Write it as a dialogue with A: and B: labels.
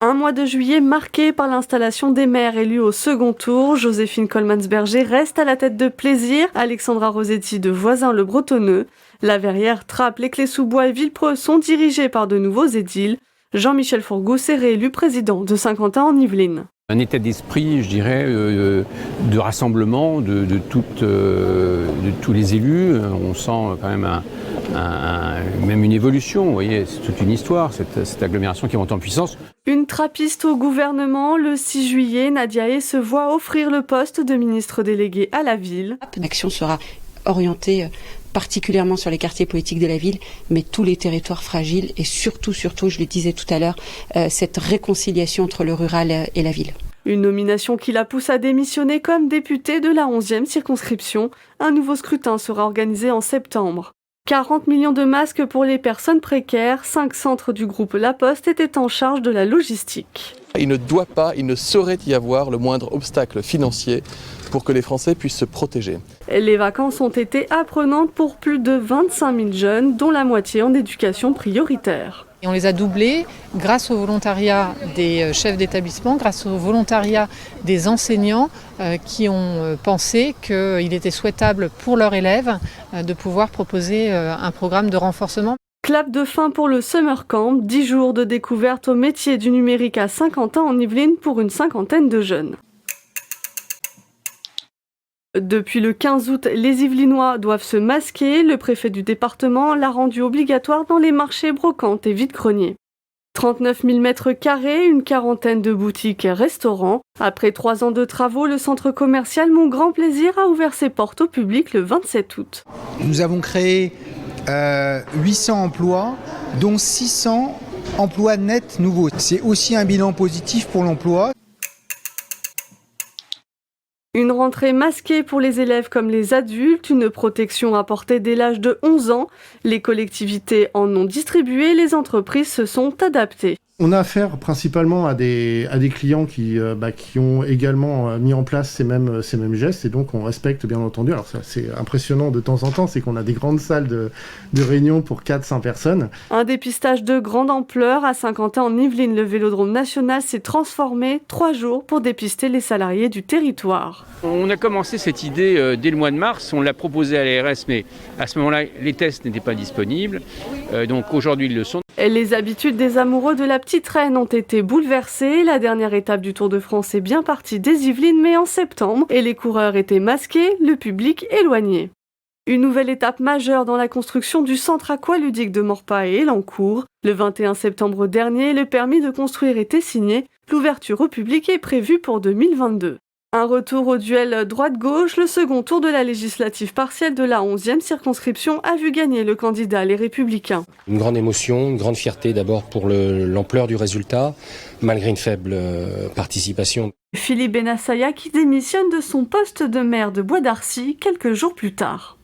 A: Un mois de juillet marqué par l'installation des maires élus au second tour. Joséphine Coleman-Berger reste à la tête de Plaisir, Alexandra Rosetti de Voisins-le-Bretonneux. La Verrière, Trappes, les Clés-sous-Bois et Villepreux sont dirigés par de nouveaux édiles. Jean-Michel Fourgous est réélu président de Saint-Quentin en Yvelines.
B: Un état d'esprit, je dirais, de rassemblement de tous les élus. On sent quand même même une évolution. Vous voyez, c'est toute une histoire, cette agglomération qui monte en puissance.
A: Une trappiste au gouvernement. Le 6 juillet, Nadia Hay se voit offrir le poste de ministre délégué à la ville.
C: L'action sera orientée particulièrement sur les quartiers politiques de la ville, mais tous les territoires fragiles et surtout, je le disais tout à l'heure, cette réconciliation entre le rural et la ville.
A: Une nomination qui la pousse à démissionner comme députée de la 11e circonscription. Un nouveau scrutin sera organisé en septembre. 40 millions de masques pour les personnes précaires. 5 centres du groupe La Poste étaient en charge de la logistique.
D: Il ne saurait y avoir le moindre obstacle financier pour que les Français puissent se protéger.
A: Les vacances ont été apprenantes pour plus de 25 000 jeunes, dont la moitié en éducation prioritaire.
E: Et on les a doublés grâce au volontariat des chefs d'établissement, grâce au volontariat des enseignants qui ont pensé qu'il était souhaitable pour leurs élèves de pouvoir proposer un programme de renforcement.
A: Clap de fin pour le Summer Camp, 10 jours de découverte au métier du numérique à Saint-Quentin en Yvelines pour une cinquantaine de jeunes. Depuis le 15 août, les Yvelinois doivent se masquer. Le préfet du département l'a rendu obligatoire dans les marchés, brocantes et vide-greniers. 39 000 mètres carrés, une quarantaine de boutiques et restaurants. Après 3 ans de travaux, le centre commercial Mon Grand Plaisir a ouvert ses portes au public le 27 août.
F: Nous avons créé 800 emplois, dont 600 emplois nets nouveaux. C'est aussi un bilan positif pour l'emploi.
A: Une rentrée masquée pour les élèves comme les adultes, une protection apportée dès l'âge de 11 ans. Les collectivités en ont distribué, les entreprises se sont adaptées.
G: On a affaire principalement à des clients qui ont également mis en place ces mêmes gestes et donc on respecte bien entendu. Alors ça, c'est impressionnant de temps en temps, c'est qu'on a des grandes salles de réunion pour 400 personnes.
A: Un dépistage de grande ampleur à Saint-Quentin en Yvelines. Le Vélodrome national s'est transformé 3 jours pour dépister les salariés du territoire.
B: On a commencé cette idée dès le mois de mars, on l'a proposé à l'ARS, mais à ce moment-là, les tests n'étaient pas disponibles. Donc aujourd'hui, ils le sont.
A: Les habitudes des amoureux de la petite reine ont été bouleversées. La dernière étape du Tour de France est bien partie des Yvelines, mais en septembre, et les coureurs étaient masqués, le public éloigné. Une nouvelle étape majeure dans la construction du centre aqualudique de Morpa et Elancourt. Le 21 septembre dernier, le permis de construire était signé. L'ouverture au public est prévue pour 2022. Un retour au duel droite-gauche, le second tour de la législative partielle de la 11e circonscription a vu gagner le candidat Les Républicains.
H: Une grande émotion, une grande fierté d'abord pour l'ampleur du résultat, malgré une faible participation.
A: Philippe Benassaya qui démissionne de son poste de maire de Bois d'Arcy quelques jours plus tard.